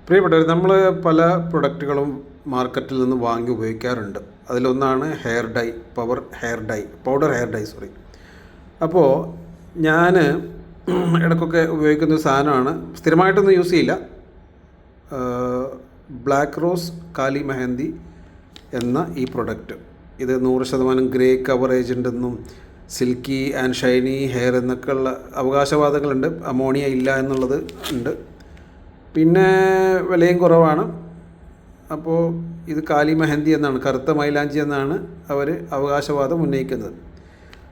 പ്രിയപ്പെട്ടവർ, നമ്മൾ പല പ്രൊഡക്റ്റുകളും മാർക്കറ്റിൽ നിന്ന് വാങ്ങി ഉപയോഗിക്കാറുണ്ട്. അതിലൊന്നാണ് പൗഡർ ഹെയർ ഡൈ. അപ്പോൾ ഞാൻ ഇടയ്ക്കൊക്കെ ഉപയോഗിക്കുന്ന സാധനമാണ്, സ്ഥിരമായിട്ടൊന്നും യൂസ് ചെയ്യില്ല. ബ്ലാക്ക് റോസ് കാലി മെഹന്തി എന്ന ഈ പ്രൊഡക്റ്റ്, ഇത് 100% ഗ്രേ കവറേജ് ഉണ്ടെന്നും സിൽക്കി ആൻഡ് ഷൈനി ഹെയർ എന്നൊക്കെയുള്ള അവകാശവാദങ്ങളുണ്ട്. അമോണിയ ഇല്ല എന്നുള്ളത് ഉണ്ട്. പിന്നെ വിലയും കുറവാണ്. അപ്പോൾ ഇത് കാലി മെഹന്തി എന്നാണ്, കറുത്ത മൈലാഞ്ചി എന്നാണ് അവർ അവകാശവാദം ഉന്നയിക്കുന്നത്.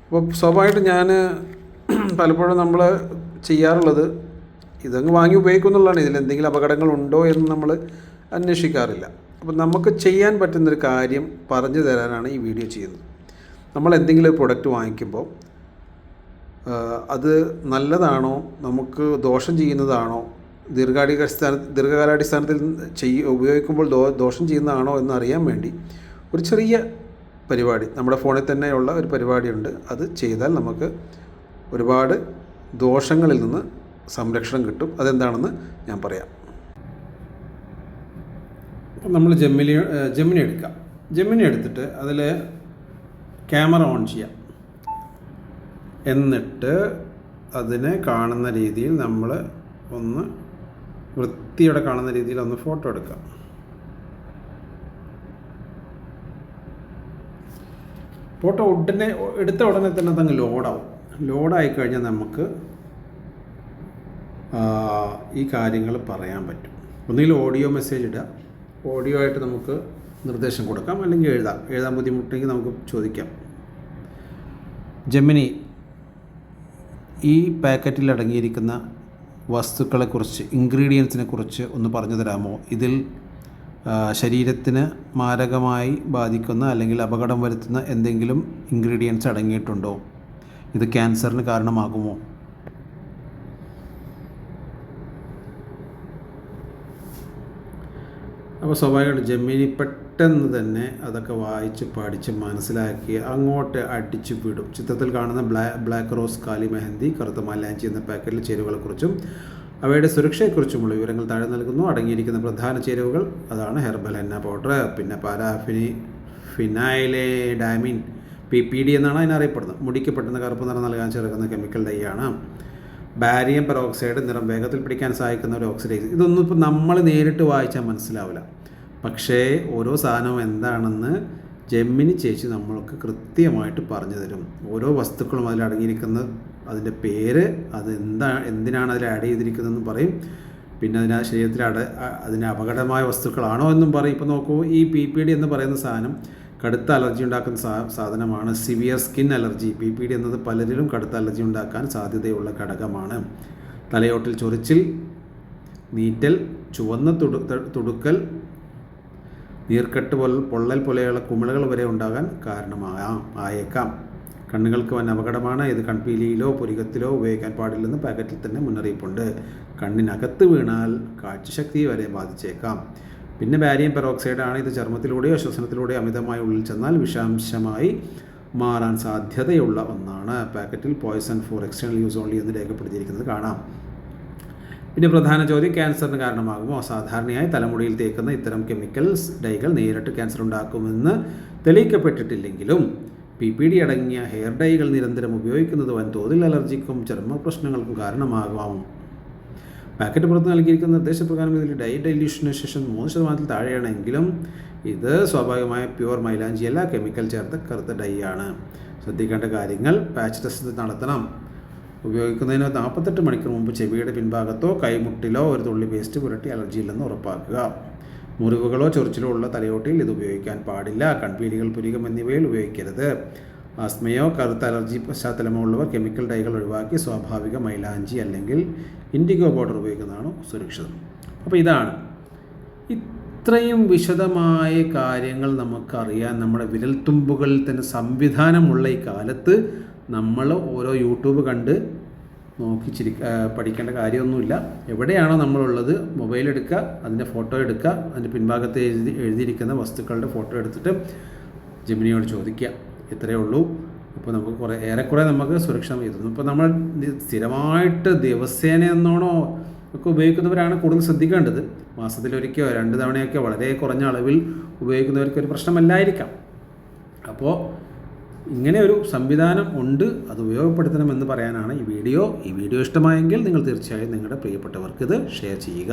അപ്പോൾ സ്വാഭാവികമായിട്ടും ഞാൻ പലപ്പോഴും നമ്മൾ ചെയ്യാറുള്ളത് ഇതങ്ങ് വാങ്ങി ഉപയോഗിക്കുന്നുള്ളതാണ്. ഇതിലെന്തെങ്കിലും അപകടങ്ങളുണ്ടോ എന്ന് നമ്മൾ അന്വേഷിക്കാറില്ല. അപ്പോൾ നമുക്ക് ചെയ്യാൻ പറ്റുന്നൊരു കാര്യം പറഞ്ഞു തരാനാണ് ഈ വീഡിയോ ചെയ്യുന്നത്. നമ്മൾ എന്തെങ്കിലും ഒരു പ്രൊഡക്റ്റ് വാങ്ങിക്കുമ്പോൾ അത് നല്ലതാണോ, നമുക്ക് ദോഷം ചെയ്യുന്നതാണോ, ദീർഘകാലാടിസ്ഥാനത്തിൽ ഉപയോഗിക്കുമ്പോൾ ദോഷം ചെയ്യുന്നതാണോ എന്നറിയാൻ വേണ്ടി ഒരു ചെറിയ പരിപാടി, നമ്മുടെ ഫോണിൽ തന്നെയുള്ള ഒരു പരിപാടിയുണ്ട്. അത് ചെയ്താൽ നമുക്ക് ഒരുപാട് ദോഷങ്ങളിൽ നിന്ന് സംരക്ഷണം കിട്ടും. അതെന്താണെന്ന് ഞാൻ പറയാം. നമ്മൾ ജെമിനി എടുക്കാം. ജെമിനി എടുത്തിട്ട് അതിൽ ക്യാമറ ഓൺ ചെയ്യാം. എന്നിട്ട് അതിനെ കാണുന്ന രീതിയിൽ നമ്മൾ ഒന്ന് വൃത്തിയോടെ കാണുന്ന രീതിയിൽ ഒന്ന് ഫോട്ടോ എടുക്കാം. ഫോട്ടോ എടുത്ത ഉടനെ തന്നെ അതങ്ങ് ലോഡാവും. ലോഡായി കഴിഞ്ഞാൽ നമുക്ക് ഈ കാര്യങ്ങൾ പറയാൻ പറ്റും. ഒന്നുകിൽ ഓഡിയോ മെസ്സേജ് ഇടുക, ഓഡിയോ ആയിട്ട് നമുക്ക് നിർദ്ദേശം കൊടുക്കാം, അല്ലെങ്കിൽ എഴുതാൻ ബുദ്ധിമുട്ടെങ്കിൽ നമുക്ക് ചോദിക്കാം. ജെമിനി, ഈ പാക്കറ്റിൽ അടങ്ങിയിരിക്കുന്ന വസ്തുക്കളെക്കുറിച്ച്, ഇൻഗ്രീഡിയൻസിനെ കുറിച്ച് ഒന്ന് പറഞ്ഞു തരാമോ? ഇതിൽ ശരീരത്തിന് മാരകമായി ബാധിക്കുന്ന അല്ലെങ്കിൽ അപകടം വരുത്തുന്ന എന്തെങ്കിലും ഇൻഗ്രീഡിയൻസ് അടങ്ങിയിട്ടുണ്ടോ? ഇത് ക്യാൻസറിന് കാരണമാകുമോ? അപ്പോൾ സ്വാഭാവികമായിട്ട് ജെമിനി പെട്ടെന്ന് തന്നെ അതൊക്കെ വായിച്ച് പഠിച്ച് മനസ്സിലാക്കി അങ്ങോട്ട് അടിച്ചു വിടും. ചിത്രത്തിൽ കാണുന്ന ബ്ലാക്ക് റോസ് കാലി മെഹന്തി കറുത്ത മൈലാഞ്ചി എന്ന പാക്കറ്റിലെ ചേരുവകളെക്കുറിച്ചും അവയുടെ സുരക്ഷയെക്കുറിച്ചുമുള്ള വിവരങ്ങൾ താഴെ നൽകുന്നു. അടങ്ങിയിരിക്കുന്ന പ്രധാന ചേരുവകൾ അതാണ് ഹെർബൽ ഹെന്ന പൗഡർ, പിന്നെ ഫിനൈലെഡാമിൻ PPD എന്നാണ് അതിനറിയപ്പെടുന്നത്. മുടിക്ക് പെട്ടെന്ന് കറുപ്പ് നിറം നൽകാൻ ചേർക്കുന്ന കെമിക്കൽ ഡൈ ആണ്. ബാരിയം പെറോക്സൈഡ് നിറം വേഗത്തിൽ പിടിക്കാൻ സഹായിക്കുന്ന ഒരു ഓക്സിഡൈസ്. ഇതൊന്നും ഇപ്പോൾ നമ്മൾ നേരിട്ട് വായിച്ചാൽ മനസ്സിലാവില്ല. പക്ഷേ ഓരോ സാധനവും എന്താണെന്ന് ജെമിനി ചേച്ചി നമ്മൾക്ക് കൃത്യമായിട്ട് പറഞ്ഞു തരും. ഓരോ വസ്തുക്കളും അതിലടങ്ങിയിരിക്കുന്ന അതിൻ്റെ പേര്, എന്തിനാണ് അതിൽ ആഡ് ചെയ്തിരിക്കുന്നതെന്ന് പറയും. പിന്നെ ശരീരത്തിൽ അതിന് അപകടമായ വസ്തുക്കളാണോ എന്നും പറയും. ഇപ്പോൾ നോക്കൂ, ഈ PPD എന്ന് പറയുന്ന സാധനം കടുത്ത അലർജി ഉണ്ടാക്കുന്ന സാധനമാണ്. Severe skin allergy. PPD എന്നത് പലരിലും കടുത്ത അലർജി ഉണ്ടാക്കാൻ സാധ്യതയുള്ള ഘടകമാണ്. തലയോട്ടിൽ ചൊറിച്ചിൽ, നീറ്റൽ, ചുവന്ന തുടുക്കൽ, നീർക്കെട്ട് പൊള്ളൽ പോലെയുള്ള കുമിളകൾ വരെ ഉണ്ടാകാൻ ആയേക്കാം. കണ്ണുകൾക്ക് വൻ അപകടമാണ്. ഇത് കൺപീലിയിലോ പുരികത്തിലോ ഉപയോഗിക്കാൻ പാടില്ലെന്ന് പാക്കറ്റിൽ തന്നെ മുന്നറിയിപ്പുണ്ട്. കണ്ണിനകത്ത് വീണാൽ കാഴ്ചശക്തി വരെ ബാധിച്ചേക്കാം. പിന്നെ ബാരിയം പെറോക്സൈഡ് ആണ്. ഇത് ചർമ്മത്തിലൂടെയോ ശ്വസനത്തിലൂടെയോ അമിതമായി ഉള്ളിൽ ചെന്നാൽ വിഷാംശമായി മാറാൻ സാധ്യതയുള്ള ഒന്നാണ്. പാക്കറ്റിൽ poison four external use only എന്ന് രേഖപ്പെടുത്തിയിരിക്കുന്നത് കാണാം. പിന്നെ പ്രധാന ചോദ്യം, ക്യാൻസറിന് കാരണമാകുമോ? സാധാരണയായി തലമുടിയിൽ തേക്കുന്ന ഇത്തരം കെമിക്കൽസ് ഡൈകൾ നേരിട്ട് ക്യാൻസർ ഉണ്ടാക്കുമെന്ന് തെളിയിക്കപ്പെട്ടിട്ടില്ലെങ്കിലും PPD അടങ്ങിയ ഹെയർ ഡൈകൾ നിരന്തരം ഉപയോഗിക്കുന്നത് വൻതോതിൽ അലർജിക്കും ചർമ്മ പ്രശ്നങ്ങൾക്കും കാരണമാകാം. പാക്കറ്റ് പുറത്ത് നൽകിയിരിക്കുന്ന നിർദ്ദേശപ്രകാരം ഇതിൽ ഡൈ ഡൈല്യൂഷന് ശേഷം 3% താഴെയാണെങ്കിലും ഇത് സ്വാഭാവികമായ പ്യുവർ മൈലാഞ്ചിയല്ല, കെമിക്കൽ ചേർത്ത കറുത്ത ഡൈ ആണ്. ശ്രദ്ധിക്കേണ്ട കാര്യങ്ങൾ: പാച്ച് ടെസ്റ്റ് നടത്തണം. ഉപയോഗിക്കുന്നതിന് 48 മണിക്കൂർ മുമ്പ് ചെവിയുടെ പിൻഭാഗത്തോ കൈമുട്ടിലോ ഒരു തുള്ളി പേസ്റ്റ് പുരട്ടി അലർജിയില്ലെന്ന് ഉറപ്പാക്കുക. മുറിവുകളോ ചൊറിച്ചിലോ ഉള്ള തലയോട്ടിയിൽ ഇത് ഉപയോഗിക്കാൻ പാടില്ല. കൺപീലികൾ, പുരികം എന്നിവയിൽ ഉപയോഗിക്കരുത്. ആസ്മയോ കറുത്ത അലർജി പശ്ചാത്തലമോ ഉള്ളവർ കെമിക്കൽ ഡൈകൾ ഒഴിവാക്കി സ്വാഭാവിക മൈലാഞ്ചി അല്ലെങ്കിൽ ഇൻഡിഗോ പൗഡർ ഉപയോഗിക്കുന്നതാണ് സുരക്ഷിതം. അപ്പോൾ ഇതാണ്, ഇത്രയും വിശദമായ കാര്യങ്ങൾ നമുക്കറിയാൻ നമ്മുടെ വിരൽത്തുമ്പുകളിൽ തന്നെ സംവിധാനമുള്ള ഈ കാലത്ത് നമ്മൾ ഓരോ യൂട്യൂബ് കണ്ട് പഠിക്കേണ്ട കാര്യമൊന്നുമില്ല. എവിടെയാണോ നമ്മളുള്ളത്, മൊബൈൽ എടുക്കുക, അതിൻ്റെ ഫോട്ടോ എടുക്കുക, അതിൻ്റെ പിൻഭാഗത്ത് എഴുതിയിരിക്കുന്ന വസ്തുക്കളുടെ ഫോട്ടോ എടുത്തിട്ട് ജെമിനിയോട് ചോദിക്കുക. ഇത്രയേ ഉള്ളൂ. ഇപ്പോൾ നമുക്ക് ഏറെക്കുറെ നമുക്ക് സുരക്ഷ എഴുതുന്നു. ഇപ്പോൾ നമ്മൾ സ്ഥിരമായിട്ട് ദിവസേന എന്നോണോ ഒക്കെ ഉപയോഗിക്കുന്നവരാണ് കൂടുതൽ ശ്രദ്ധിക്കേണ്ടത്. മാസത്തിലൊരിക്കോ 2 തവണയൊക്കെ വളരെ കുറഞ്ഞ അളവിൽ ഉപയോഗിക്കുന്നവർക്കൊരു പ്രശ്നമല്ലായിരിക്കാം. അപ്പോൾ ഇങ്ങനെ ഒരു സംവിധാനം ഉണ്ട്, അത് ഉപയോഗപ്പെടുത്തണമെന്ന് പറയാനാണ് ഈ വീഡിയോ. ഈ വീഡിയോ ഇഷ്ടമായെങ്കിൽ നിങ്ങൾ തീർച്ചയായും നിങ്ങളുടെ പ്രിയപ്പെട്ടവർക്ക് ഇത് ഷെയർ ചെയ്യുക.